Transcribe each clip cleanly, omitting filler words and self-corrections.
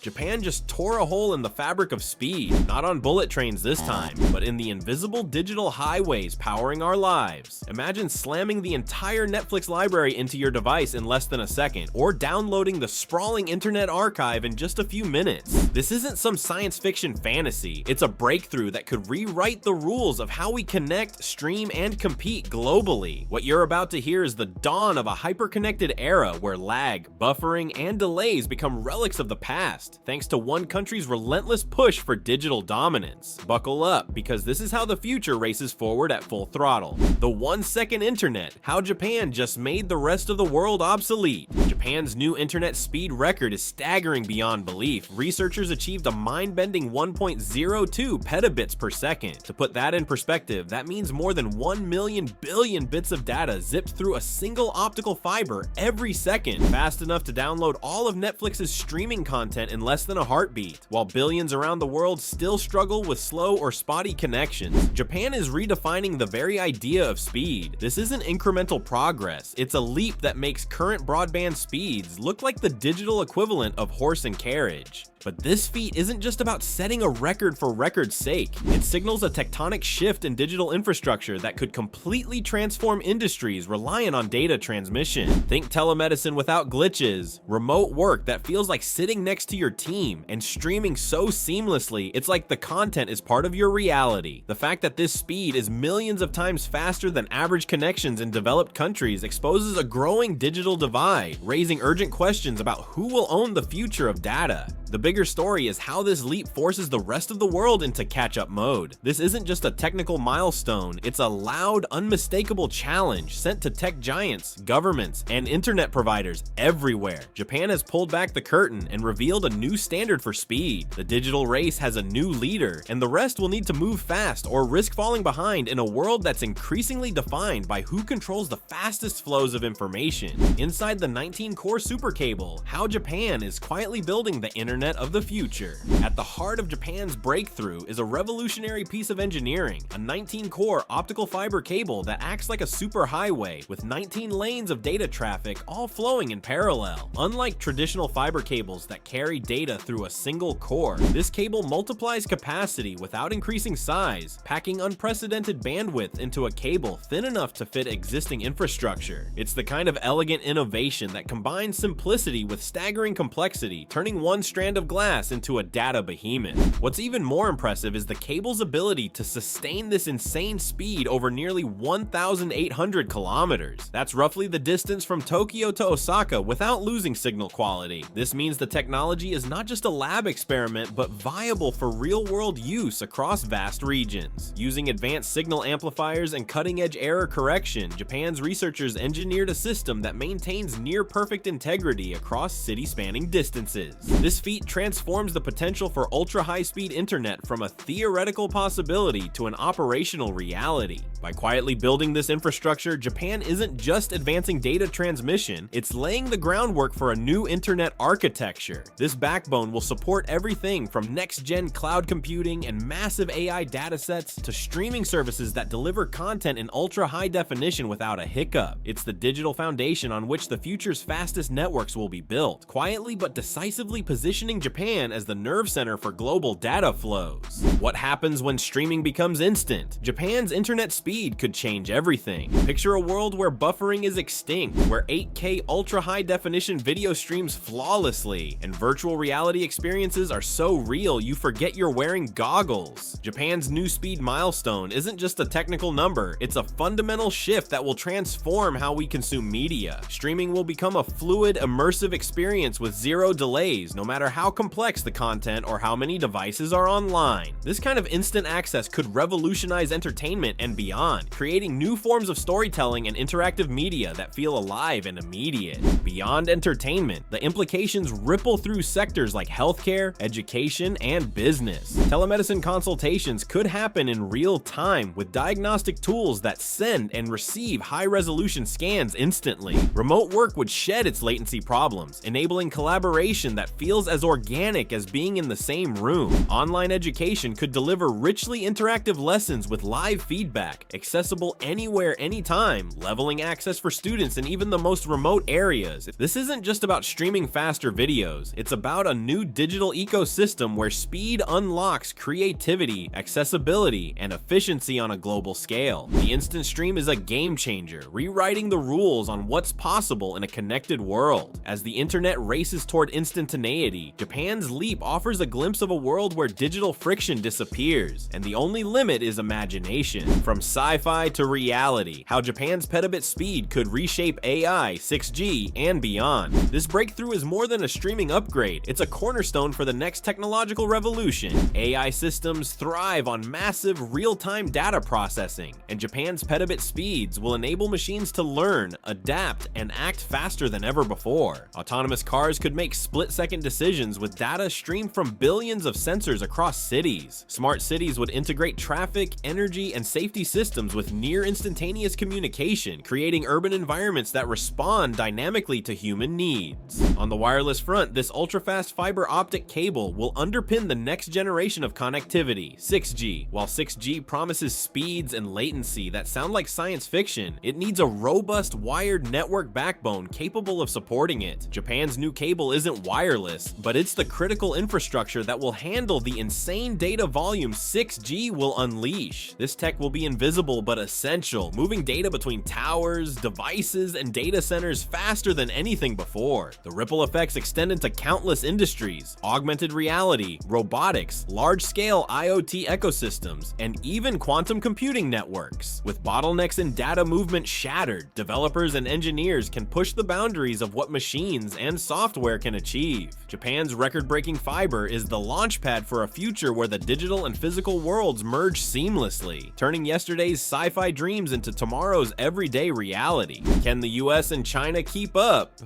Japan just tore a hole in the fabric of speed, not on bullet trains this time, but in the invisible digital highways powering our lives. Imagine slamming the entire Netflix library into your device in less than a second, or downloading the sprawling internet archive in just a few minutes. This isn't some science fiction fantasy, it's a breakthrough that could rewrite the rules of how we connect, stream, and compete globally. What you're about to hear is the dawn of a hyper-connected era where lag, buffering, and delays become relics of the past, thanks to one country's relentless push for digital dominance. Buckle up, because this is how the future races forward at full throttle. The 1-second internet, how Japan just made the rest of the world obsolete. Japan's new internet speed record is staggering beyond belief. Researchers achieved a mind-bending 1.02 petabits per second. To put that in perspective, that means more than 1 million billion bits of data zipped through a single optical fiber every second, fast enough to download all of Netflix's streaming content in less than a heartbeat. While billions around the world still struggle with slow or spotty connections, Japan is redefining the very idea of speed. This isn't incremental progress, it's a leap that makes current broadband speeds look like the digital equivalent of horse and carriage. But this feat isn't just about setting a record for record's sake. It signals a tectonic shift in digital infrastructure that could completely transform industries reliant on data transmission. Think telemedicine without glitches, remote work that feels like sitting next to your team, and streaming so seamlessly it's like the content is part of your reality. The fact that this speed is millions of times faster than average connections in developed countries exposes a growing digital divide, raising urgent questions about who will own the future of data. The bigger story is how this leap forces the rest of the world into catch-up mode. This isn't just a technical milestone, it's a loud, unmistakable challenge sent to tech giants, governments, and internet providers everywhere. Japan has pulled back the curtain and revealed a new standard for speed. The digital race has a new leader, and the rest will need to move fast or risk falling behind in a world that's increasingly defined by who controls the fastest flows of information. Inside the 19-core super cable, how Japan is quietly building the internet of the future. At the heart of Japan's breakthrough is a revolutionary piece of engineering, a 19-core optical fiber cable that acts like a superhighway with 19 lanes of data traffic all flowing in parallel. Unlike traditional fiber cables that carry data through a single core, this cable multiplies capacity without increasing size, packing unprecedented bandwidth into a cable thin enough to fit existing infrastructure. It's the kind of elegant innovation that combines simplicity with staggering complexity, turning one strand of glass into a data behemoth. What's even more impressive is the cable's ability to sustain this insane speed over nearly 1,800 kilometers. That's roughly the distance from Tokyo to Osaka without losing signal quality. This means the technology is not just a lab experiment, but viable for real-world use across vast regions. Using advanced signal amplifiers and cutting-edge error correction, Japan's researchers engineered a system that maintains near-perfect integrity across city-spanning distances. This feat transforms the potential for ultra-high-speed internet from a theoretical possibility to an operational reality. By quietly building this infrastructure, Japan isn't just advancing data transmission, it's laying the groundwork for a new internet architecture. This backbone will support everything from next-gen cloud computing and massive AI datasets to streaming services that deliver content in ultra-high definition without a hiccup. It's the digital foundation on which the future's fastest networks will be built, quietly but decisively positioning Japan as the nerve center for global data flows. What happens when streaming becomes instant? Japan's internet speed could change everything. Picture a world where buffering is extinct, where 8K ultra-high definition video streams flawlessly, and virtual reality experiences are so real you forget you're wearing goggles. Japan's new speed milestone isn't just a technical number, it's a fundamental shift that will transform how we consume media. Streaming will become a fluid, immersive experience with zero delays, no matter how complex the content or how many devices are online. This kind of instant access could revolutionize entertainment and beyond, creating new forms of storytelling and interactive media that feel alive and immediate. Beyond entertainment, the implications ripple through sectors like healthcare, education, and business. Telemedicine consultations could happen in real time with diagnostic tools that send and receive high-resolution scans instantly. Remote work would shed its latency problems, enabling collaboration that feels as organic as being in the same room. Online education could deliver richly interactive lessons with live feedback, accessible anywhere, anytime, leveling access for students in even the most remote areas. This isn't just about streaming faster videos, it's about a new digital ecosystem where speed unlocks creativity, accessibility, and efficiency on a global scale. The instant stream is a game changer, rewriting the rules on what's possible in a connected world. As the internet races toward instantaneity, Japan's leap offers a glimpse of a world where digital friction disappears, and the only limit is imagination. From sci-fi to reality, how Japan's petabit speed could reshape AI, 6G, and beyond. This breakthrough is more than a streaming upgrade, it's a cornerstone for the next technological revolution. AI systems thrive on massive real-time data processing, and Japan's petabit speeds will enable machines to learn, adapt, and act faster than ever before. Autonomous cars could make split-second decisions with data streamed from billions of sensors across cities. Smart cities would integrate traffic, energy, and safety systems with near-instantaneous communication, creating urban environments that respond dynamically to human needs. On the wireless front, this ultra-fast fiber optic cable will underpin the next generation of connectivity, 6G. While 6G promises speeds and latency that sound like science fiction, it needs a robust wired network backbone capable of supporting it. Japan's new cable isn't wireless, but it's the critical infrastructure that will handle the insane data volume 6G will unleash. This tech will be invisible but essential, moving data between towers, devices, and data centers faster than anything before. The ripple effects extend into countless industries: augmented reality, robotics, large-scale IoT ecosystems, and even quantum computing networks. With bottlenecks in data movement shattered, developers and engineers can push the boundaries of what machines and software can achieve. Japan's record-breaking fiber is the launchpad for a future where the digital and physical worlds merge seamlessly, turning yesterday's sci-fi dreams into tomorrow's everyday reality. Can the US and China keep up?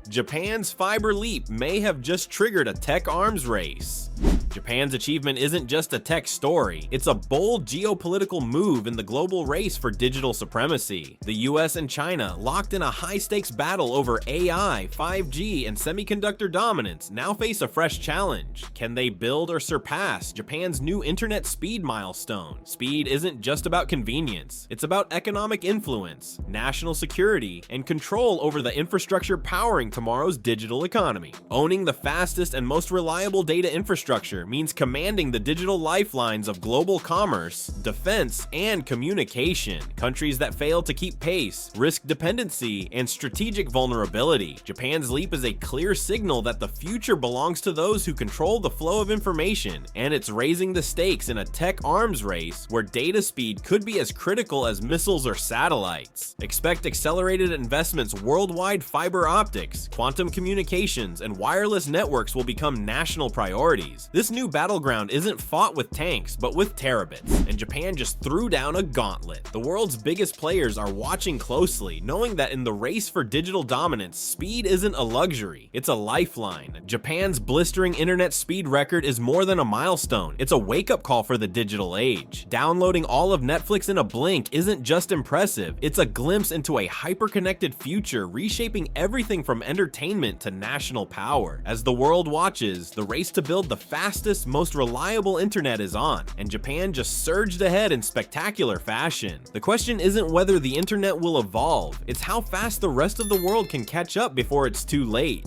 Japan's fiber leap may have just triggered a tech arms race. Japan's achievement isn't just a tech story, it's a bold geopolitical move in the global race for digital supremacy. The US and China, locked in a high-stakes battle over AI, 5G, and semiconductor dominance, now face a fresh challenge. Can they build or surpass Japan's new internet speed milestone? Speed isn't just about convenience, it's about economic influence, national security, and control over the infrastructure powering tomorrow's digital economy. Owning the fastest and most reliable data infrastructure means commanding the digital lifelines of global commerce, defense, and communication. Countries that fail to keep pace risk dependency and strategic vulnerability. Japan's leap is a clear signal that the future belongs to those who control the flow of information, and it's raising the stakes in a tech arms race where data speed could be as critical as missiles or satellites. Expect accelerated investments worldwide. Fiber optics, quantum communications, and wireless networks will become national priorities. This new battleground isn't fought with tanks, but with terabits, and Japan just threw down a gauntlet. The world's biggest players are watching closely, knowing that in the race for digital dominance, speed isn't a luxury, it's a lifeline. Japan's blistering internet speed record is more than a milestone, it's a wake-up call for the digital age. Downloading all of Netflix in a blink isn't just impressive, it's a glimpse into a hyper-connected future reshaping everything from entertainment to national power. As the world watches, the race to build the fastest, most reliable internet is on, and Japan just surged ahead in spectacular fashion. The question isn't whether the internet will evolve, it's how fast the rest of the world can catch up before it's too late.